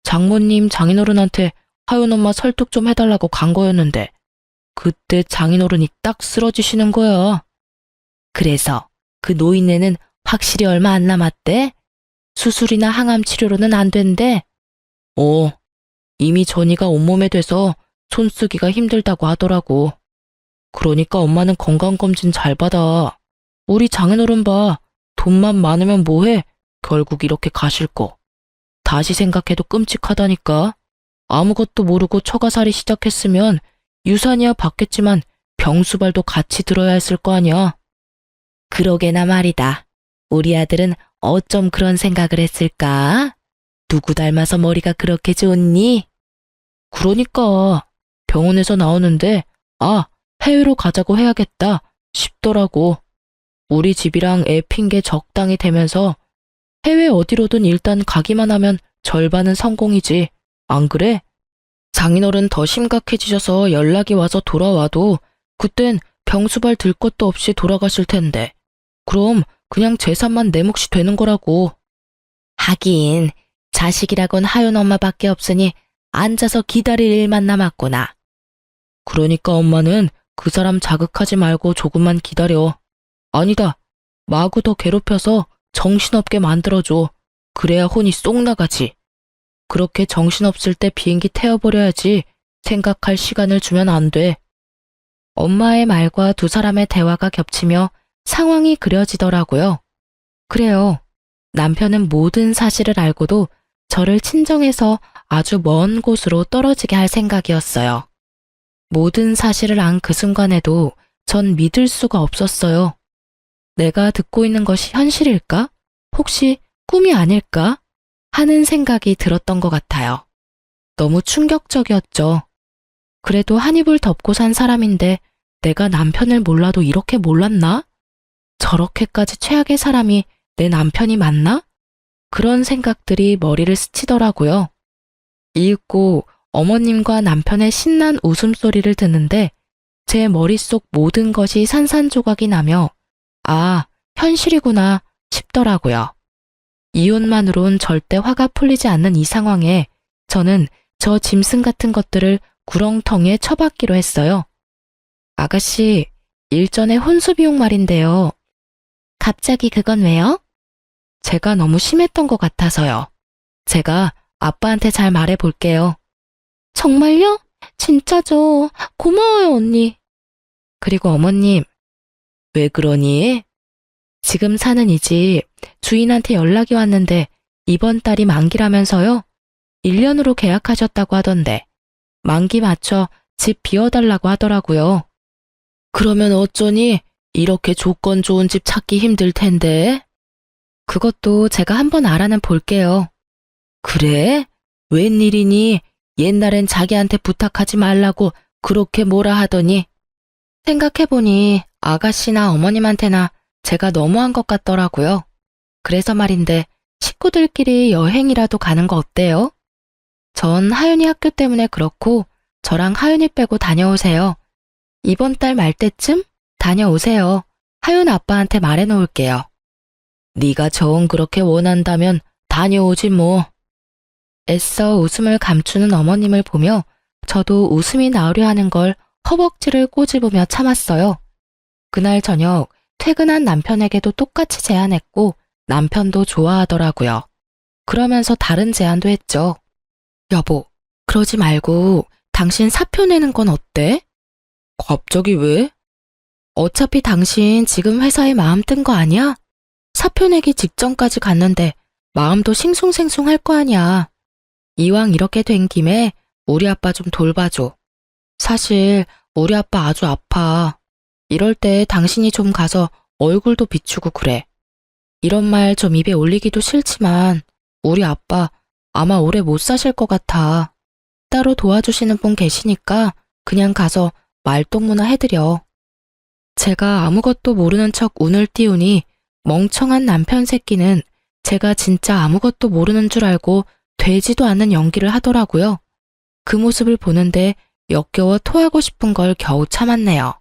장모님 장인어른한테 하윤 엄마 설득 좀 해달라고 간 거였는데 그때 장인어른이 딱 쓰러지시는 거야. 그래서 그 노인네는 확실히 얼마 안 남았대? 수술이나 항암 치료로는 안 된대? 이미 전이가 온몸에 돼서 손쓰기가 힘들다고 하더라고. 그러니까 엄마는 건강검진 잘 받아. 우리 장인어른 봐. 돈만 많으면 뭐해? 결국 이렇게 가실 거. 다시 생각해도 끔찍하다니까. 아무것도 모르고 처가살이 시작했으면 유산이야 받겠지만 병수발도 같이 들어야 했을 거 아니야. 그러게나 말이다. 우리 아들은 어쩜 그런 생각을 했을까? 누구 닮아서 머리가 그렇게 좋니? 그러니까 병원에서 나오는데 해외로 가자고 해야겠다 싶더라고. 우리 집이랑 애 핑계 적당히 대면서 해외 어디로든 일단 가기만 하면 절반은 성공이지. 안 그래? 장인어른 더 심각해지셔서 연락이 와서 돌아와도 그땐 병수발 들 것도 없이 돌아가실 텐데. 그럼 그냥 재산만 내 몫이 되는 거라고. 하긴 자식이라곤 하윤 엄마밖에 없으니 앉아서 기다릴 일만 남았구나. 그러니까 엄마는 그 사람 자극하지 말고 조금만 기다려. 아니다. 마구 더 괴롭혀서 정신없게 만들어줘. 그래야 혼이 쏙 나가지. 그렇게 정신없을 때 비행기 태워버려야지 생각할 시간을 주면 안 돼. 엄마의 말과 두 사람의 대화가 겹치며 상황이 그려지더라고요. 그래요. 남편은 모든 사실을 알고도 저를 친정에서 아주 먼 곳으로 떨어지게 할 생각이었어요. 모든 사실을 안 그 순간에도 전 믿을 수가 없었어요. 내가 듣고 있는 것이 현실일까? 혹시 꿈이 아닐까? 하는 생각이 들었던 것 같아요. 너무 충격적이었죠. 그래도 한 입을 덮고 산 사람인데 내가 남편을 몰라도 이렇게 몰랐나? 저렇게까지 최악의 사람이 내 남편이 맞나? 그런 생각들이 머리를 스치더라고요. 이윽고 어머님과 남편의 신난 웃음소리를 듣는데 제 머릿속 모든 것이 산산조각이 나며 현실이구나 싶더라고요. 이혼만으론 절대 화가 풀리지 않는 이 상황에 저는 저 짐승 같은 것들을 구렁텅이에 처박기로 했어요. 아가씨, 일전에 혼수 비용 말인데요. 갑자기 그건 왜요? 제가 너무 심했던 것 같아서요. 제가 아빠한테 잘 말해볼게요. 정말요? 진짜죠. 고마워요, 언니. 그리고 어머님, 왜 그러니? 지금 사는 이 집 주인한테 연락이 왔는데 이번 달이 만기라면서요? 1년으로 계약하셨다고 하던데 만기 맞춰 집 비워달라고 하더라고요. 그러면 어쩌니? 이렇게 조건 좋은 집 찾기 힘들 텐데. 그것도 제가 한번 알아는 볼게요. 그래? 웬일이니? 옛날엔 자기한테 부탁하지 말라고 그렇게 뭐라 하더니. 생각해보니 아가씨나 어머님한테나 제가 너무한 것 같더라고요. 그래서 말인데 식구들끼리 여행이라도 가는 거 어때요? 전 하윤이 학교 때문에 그렇고 저랑 하윤이 빼고 다녀오세요. 이번 달 말 때쯤 다녀오세요. 하윤 아빠한테 말해놓을게요. 네가 정 그렇게 원한다면 다녀오지 뭐. 애써 웃음을 감추는 어머님을 보며 저도 웃음이 나오려 하는 걸 허벅지를 꼬집으며 참았어요. 그날 저녁 퇴근한 남편에게도 똑같이 제안했고 남편도 좋아하더라고요. 그러면서 다른 제안도 했죠. 여보, 그러지 말고 당신 사표 내는 건 어때? 갑자기 왜? 어차피 당신 지금 회사에 마음 뜬 거 아니야? 사표 내기 직전까지 갔는데 마음도 싱숭생숭할 거 아니야. 이왕 이렇게 된 김에 우리 아빠 좀 돌봐줘. 사실 우리 아빠 아주 아파. 이럴 때 당신이 좀 가서 얼굴도 비추고 그래. 이런 말 좀 입에 올리기도 싫지만 우리 아빠 아마 오래 못 사실 것 같아. 따로 도와주시는 분 계시니까 그냥 가서 말동무나 해드려. 제가 아무것도 모르는 척 운을 띄우니 멍청한 남편 새끼는 제가 진짜 아무것도 모르는 줄 알고 되지도 않는 연기를 하더라고요. 그 모습을 보는데 역겨워 토하고 싶은 걸 겨우 참았네요.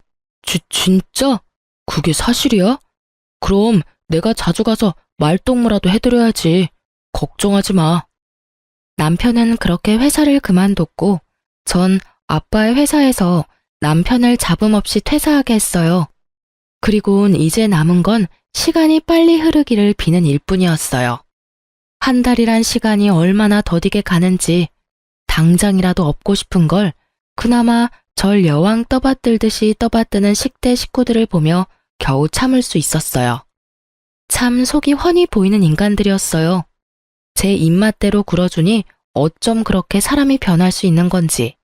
진짜? 그게 사실이야? 그럼 내가 자주 가서 말동무라도 해드려야지. 걱정하지 마. 남편은 그렇게 회사를 그만뒀고 전 아빠의 회사에서 남편을 잡음 없이 퇴사하게 했어요. 그리고는 이제 남은 건 시간이 빨리 흐르기를 비는 일뿐이었어요. 한 달이란 시간이 얼마나 더디게 가는지 당장이라도 업고 싶은 걸 그나마 절 여왕 떠받들듯이 떠받드는 식대 식구들을 보며 겨우 참을 수 있었어요. 참 속이 훤히 보이는 인간들이었어요. 제 입맛대로 굴어주니 어쩜 그렇게 사람이 변할 수 있는 건지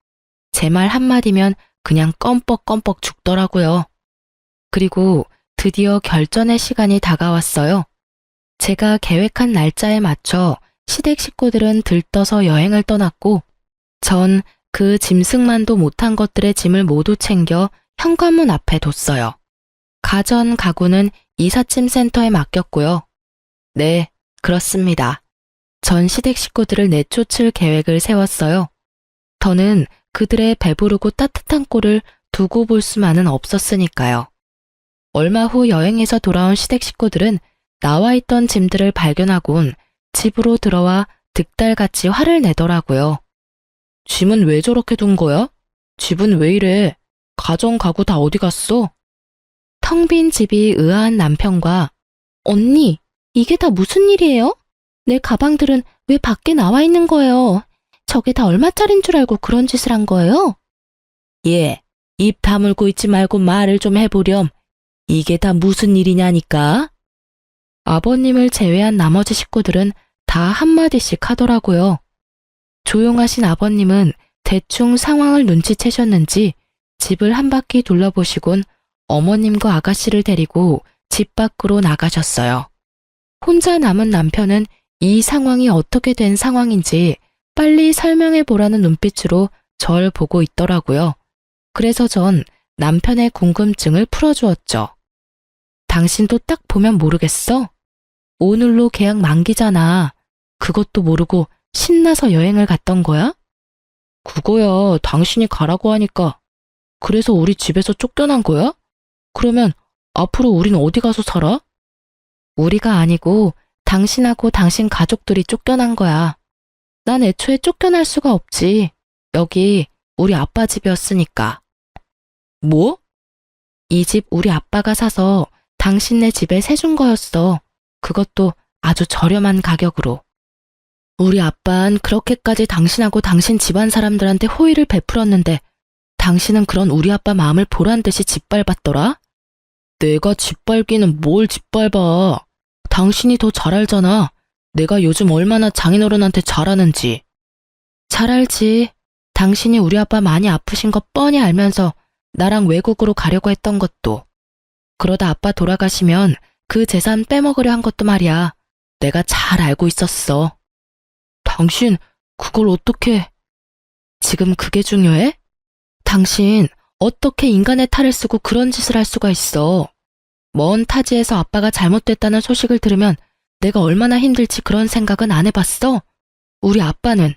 제 말 한마디면 그냥 껌뻑껌뻑 죽더라고요. 그리고 드디어 결전의 시간이 다가왔어요. 제가 계획한 날짜에 맞춰 시댁 식구들은 들떠서 여행을 떠났고 전 그 짐승만도 못한 것들의 짐을 모두 챙겨 현관문 앞에 뒀어요. 가전 가구는 이삿짐 센터에 맡겼고요. 네, 그렇습니다. 전 시댁 식구들을 내쫓을 계획을 세웠어요. 더는 그들의 배부르고 따뜻한 꼴을 두고 볼 수만은 없었으니까요. 얼마 후 여행에서 돌아온 시댁 식구들은 나와 있던 짐들을 발견하곤 집으로 들어와 득달같이 화를 내더라고요. 짐은 왜 저렇게 둔 거야? 집은 왜 이래? 가전 가구 다 어디 갔어? 텅 빈 집이 의아한 남편과 언니, 이게 다 무슨 일이에요? 내 가방들은 왜 밖에 나와 있는 거예요? 저게 다 얼마짜린 줄 알고 그런 짓을 한 거예요? 예, 입 다물고 있지 말고 말을 좀 해보렴. 이게 다 무슨 일이냐니까? 아버님을 제외한 나머지 식구들은 다 한마디씩 하더라고요. 조용하신 아버님은 대충 상황을 눈치채셨는지 집을 한 바퀴 둘러보시곤 어머님과 아가씨를 데리고 집 밖으로 나가셨어요. 혼자 남은 남편은 이 상황이 어떻게 된 상황인지 빨리 설명해 보라는 눈빛으로 절 보고 있더라고요. 그래서 전 남편의 궁금증을 풀어주었죠. 당신도 딱 보면 모르겠어? 오늘로 계약 만기잖아. 그것도 모르고 신나서 여행을 갔던 거야? 그거야 당신이 가라고 하니까. 그래서 우리 집에서 쫓겨난 거야? 그러면 앞으로 우린 어디 가서 살아? 우리가 아니고 당신하고 당신 가족들이 쫓겨난 거야. 난 애초에 쫓겨날 수가 없지. 여기 우리 아빠 집이었으니까. 뭐? 이 집 우리 아빠가 사서 당신네 집에 세준 거였어. 그것도 아주 저렴한 가격으로. 우리 아빤 그렇게까지 당신하고 당신 집안 사람들한테 호의를 베풀었는데 당신은 그런 우리 아빠 마음을 보란듯이 짓밟았더라? 내가 짓밟기는 뭘 짓밟아. 당신이 더 잘 알잖아. 내가 요즘 얼마나 장인어른한테 잘하는지. 잘 알지. 당신이 우리 아빠 많이 아프신 거 뻔히 알면서 나랑 외국으로 가려고 했던 것도. 그러다 아빠 돌아가시면 그 재산 빼먹으려 한 것도 말이야. 내가 잘 알고 있었어. 당신 그걸 어떻게... 지금 그게 중요해? 당신 어떻게 인간의 탈을 쓰고 그런 짓을 할 수가 있어. 먼 타지에서 아빠가 잘못됐다는 소식을 들으면 내가 얼마나 힘들지 그런 생각은 안 해봤어? 우리 아빠는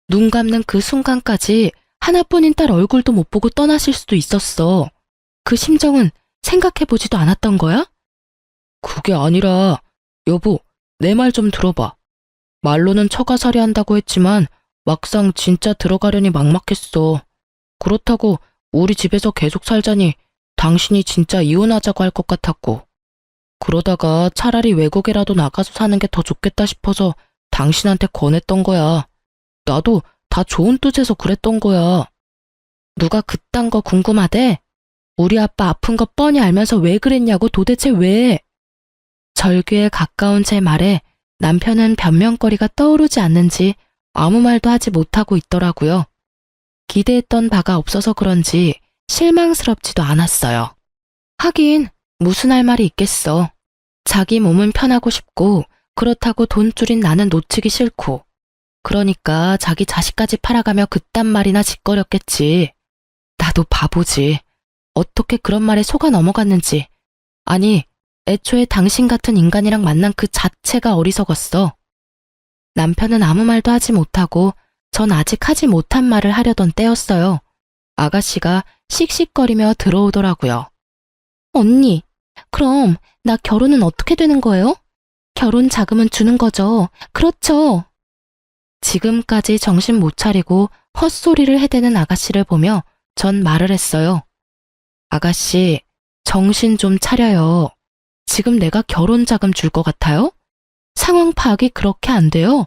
눈 감는 그 순간까지 하나뿐인 딸 얼굴도 못 보고 떠나실 수도 있었어. 그 심정은 생각해보지도 않았던 거야? 그게 아니라, 여보, 내 말 좀 들어봐. 말로는 처가살이 한다고 했지만 막상 진짜 들어가려니 막막했어. 그렇다고 우리 집에서 계속 살자니 당신이 진짜 이혼하자고 할 것 같았고. 그러다가 차라리 외국에라도 나가서 사는 게 더 좋겠다 싶어서 당신한테 권했던 거야. 나도 다 좋은 뜻에서 그랬던 거야. 누가 그딴 거 궁금하대? 우리 아빠 아픈 거 뻔히 알면서 왜 그랬냐고 도대체 왜? 절규에 가까운 제 말에 남편은 변명거리가 떠오르지 않는지 아무 말도 하지 못하고 있더라고요. 기대했던 바가 없어서 그런지 실망스럽지도 않았어요. 하긴 무슨 할 말이 있겠어. 자기 몸은 편하고 싶고 그렇다고 돈줄인 나는 놓치기 싫고 그러니까 자기 자식까지 팔아가며 그딴 말이나 짓거렸겠지. 나도 바보지. 어떻게 그런 말에 속아 넘어갔는지. 아니, 애초에 당신 같은 인간이랑 만난 그 자체가 어리석었어. 남편은 아무 말도 하지 못하고 전 아직 하지 못한 말을 하려던 때였어요. 아가씨가 씩씩거리며 들어오더라고요. 언니, 그럼 나 결혼은 어떻게 되는 거예요? 결혼 자금은 주는 거죠. 그렇죠. 지금까지 정신 못 차리고 헛소리를 해대는 아가씨를 보며 전 말을 했어요. 아가씨, 정신 좀 차려요. 지금 내가 결혼 자금 줄 것 같아요? 상황 파악이 그렇게 안 돼요.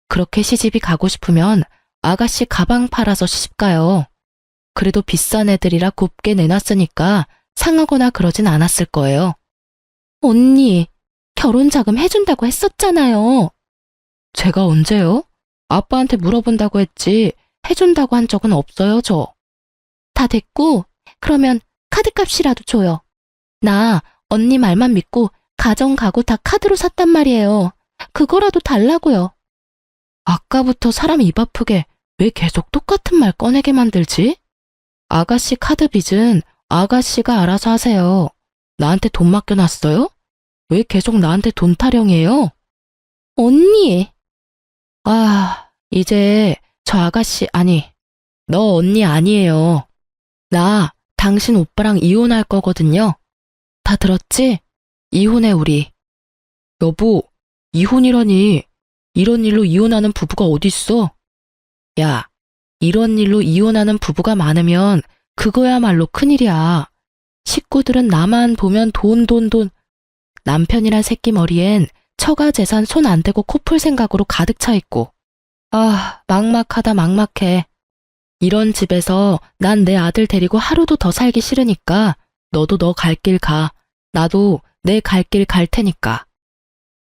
그렇게 시집이 가고 싶으면 아가씨 가방 팔아서 시집 가요. 그래도 비싼 애들이라 곱게 내놨으니까 상하거나 그러진 않았을 거예요. 언니, 결혼 자금 해준다고 했었잖아요. 제가 언제요? 아빠한테 물어본다고 했지 해준다고 한 적은 없어요, 저. 다 됐고, 그러면 카드값이라도 줘요. 나 언니 말만 믿고 가정 가구 다 카드로 샀단 말이에요. 그거라도 달라고요. 아까부터 사람 입 아프게 왜 계속 똑같은 말 꺼내게 만들지? 아가씨 카드 빚은 아가씨가 알아서 하세요. 나한테 돈 맡겨놨어요? 왜 계속 나한테 돈 타령해요? 언니! 이제 저 아가씨 아니, 너 언니 아니에요. 나 당신 오빠랑 이혼할 거거든요. 다 들었지? 이혼해 우리. 여보, 이혼이라니. 이런 일로 이혼하는 부부가 어딨어? 야, 이런 일로 이혼하는 부부가 많으면 그거야말로 큰일이야. 식구들은 나만 보면 돈. 남편이란 새끼 머리엔 처가 재산 손 안 대고 코 풀 생각으로 가득 차 있고. 막막하다 막막해. 이런 집에서 난 내 아들 데리고 하루도 더 살기 싫으니까 너도 너 갈 길 가. 나도 내 갈 길 갈 테니까.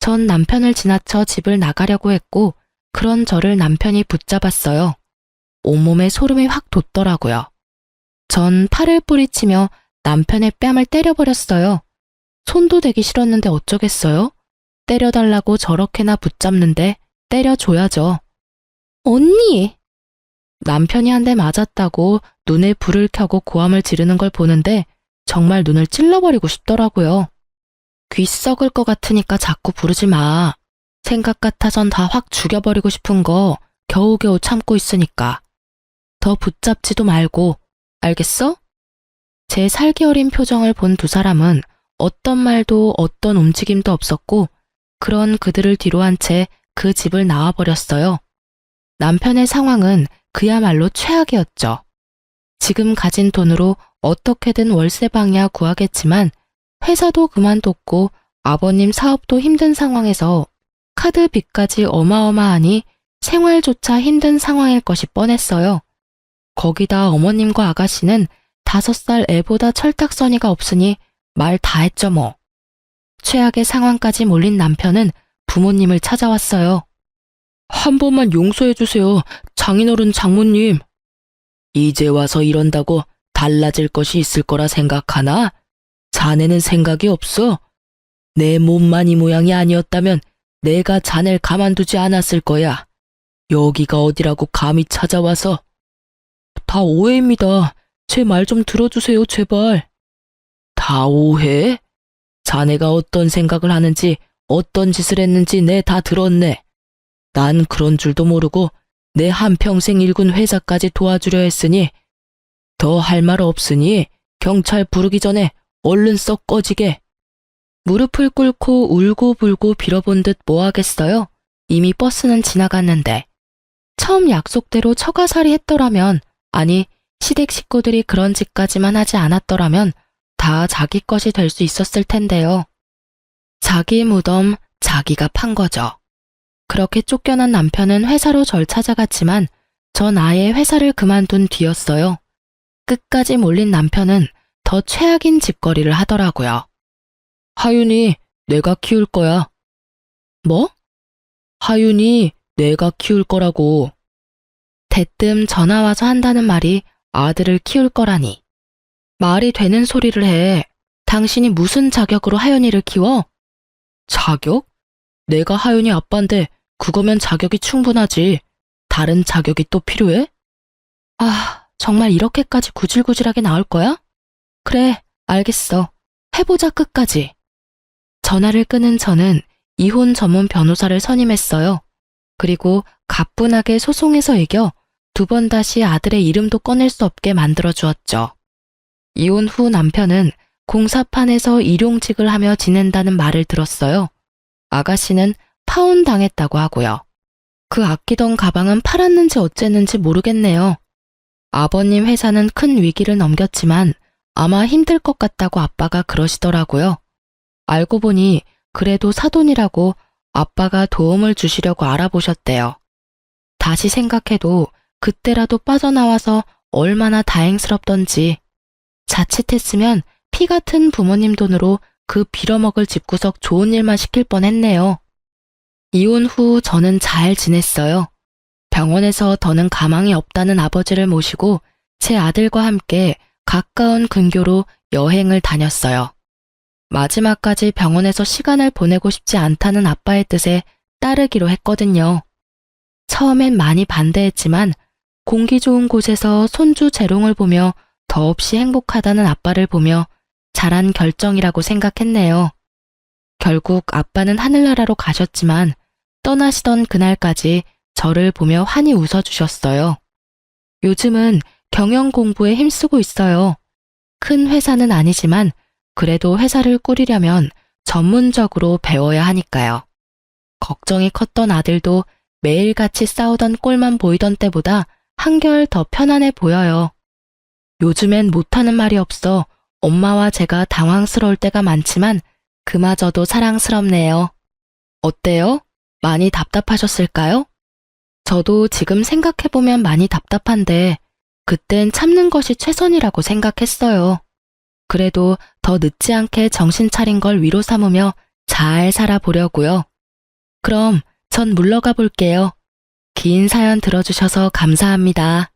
전 남편을 지나쳐 집을 나가려고 했고 그런 저를 남편이 붙잡았어요. 온몸에 소름이 확 돋더라고요. 전 팔을 뿌리치며 남편의 뺨을 때려버렸어요. 손도 대기 싫었는데 어쩌겠어요? 때려달라고 저렇게나 붙잡는데 때려줘야죠. 언니! 남편이 한 대 맞았다고 눈에 불을 켜고 고함을 지르는 걸 보는데 정말 눈을 찔러버리고 싶더라고요. 귀 썩을 것 같으니까 자꾸 부르지 마. 생각 같아선 다 확 죽여버리고 싶은 거 겨우겨우 참고 있으니까. 더 붙잡지도 말고, 알겠어? 제 살기 어린 표정을 본 두 사람은 어떤 말도 어떤 움직임도 없었고 그런 그들을 뒤로 한 채 그 집을 나와버렸어요. 남편의 상황은 그야말로 최악이었죠. 지금 가진 돈으로 어떻게든 월세방이야 구하겠지만 회사도 그만뒀고 아버님 사업도 힘든 상황에서 카드 빚까지 어마어마하니 생활조차 힘든 상황일 것이 뻔했어요. 거기다 어머님과 아가씨는 5살 애보다 철딱서니가 없으니 말 다 했죠 뭐. 최악의 상황까지 몰린 남편은 부모님을 찾아왔어요. 한 번만 용서해주세요. 장인어른 장모님. 이제 와서 이런다고 달라질 것이 있을 거라 생각하나? 자네는 생각이 없어? 내 몸만 이 모양이 아니었다면 내가 자네를 가만두지 않았을 거야. 여기가 어디라고 감히 찾아와서. 다 오해입니다. 제 말 좀 들어주세요, 제발. 다 오해? 자네가 어떤 생각을 하는지 어떤 짓을 했는지 내 다 들었네. 난 그런 줄도 모르고 내 한평생 일군 회사까지 도와주려 했으니 더 할 말 없으니 경찰 부르기 전에 얼른 썩 꺼지게. 무릎을 꿇고 울고불고 빌어본 듯 뭐 하겠어요? 이미 버스는 지나갔는데 처음 약속대로 처가살이 했더라면, 아니 시댁 식구들이 그런 짓까지만 하지 않았더라면 다 자기 것이 될 수 있었을 텐데요. 자기 무덤 자기가 판 거죠. 그렇게 쫓겨난 남편은 회사로 절 찾아갔지만 전 아예 회사를 그만둔 뒤였어요. 끝까지 몰린 남편은 더 최악인 짓거리를 하더라고요. 하윤이 내가 키울 거야. 뭐? 하윤이 내가 키울 거라고. 대뜸 전화 와서 한다는 말이 아들을 키울 거라니. 말이 되는 소리를 해. 당신이 무슨 자격으로 하윤이를 키워? 자격? 내가 하윤이 아빠인데 그거면 자격이 충분하지. 다른 자격이 또 필요해? 아, 정말 이렇게까지 구질구질하게 나올 거야? 그래, 알겠어. 해보자 끝까지. 전화를 끊은 저는 이혼 전문 변호사를 선임했어요. 그리고 가뿐하게 소송에서 이겨 2번 다시 아들의 이름도 꺼낼 수 없게 만들어 주었죠. 이혼 후 남편은 공사판에서 일용직을 하며 지낸다는 말을 들었어요. 아가씨는 파혼당했다고 하고요. 그 아끼던 가방은 팔았는지 어쨌는지 모르겠네요. 아버님 회사는 큰 위기를 넘겼지만 아마 힘들 것 같다고 아빠가 그러시더라고요. 알고 보니 그래도 사돈이라고 아빠가 도움을 주시려고 알아보셨대요. 다시 생각해도 그때라도 빠져나와서 얼마나 다행스럽던지. 자칫했으면 피 같은 부모님 돈으로 그 빌어먹을 집구석 좋은 일만 시킬 뻔했네요. 이혼 후 저는 잘 지냈어요. 병원에서 더는 가망이 없다는 아버지를 모시고 제 아들과 함께 가까운 근교로 여행을 다녔어요. 마지막까지 병원에서 시간을 보내고 싶지 않다는 아빠의 뜻에 따르기로 했거든요. 처음엔 많이 반대했지만 공기 좋은 곳에서 손주 재롱을 보며 더없이 행복하다는 아빠를 보며 잘한 결정이라고 생각했네요. 결국 아빠는 하늘나라로 가셨지만 떠나시던 그날까지 저를 보며 환히 웃어주셨어요. 요즘은 경영 공부에 힘쓰고 있어요. 큰 회사는 아니지만 그래도 회사를 꾸리려면 전문적으로 배워야 하니까요. 걱정이 컸던 아들도 매일같이 싸우던 꼴만 보이던 때보다 한결 더 편안해 보여요. 요즘엔 못하는 말이 없어 엄마와 제가 당황스러울 때가 많지만 그마저도 사랑스럽네요. 어때요? 많이 답답하셨을까요? 저도 지금 생각해보면 많이 답답한데 그땐 참는 것이 최선이라고 생각했어요. 그래도 더 늦지 않게 정신 차린 걸 위로 삼으며 잘 살아보려고요. 그럼 전 물러가 볼게요. 긴 사연 들어주셔서 감사합니다.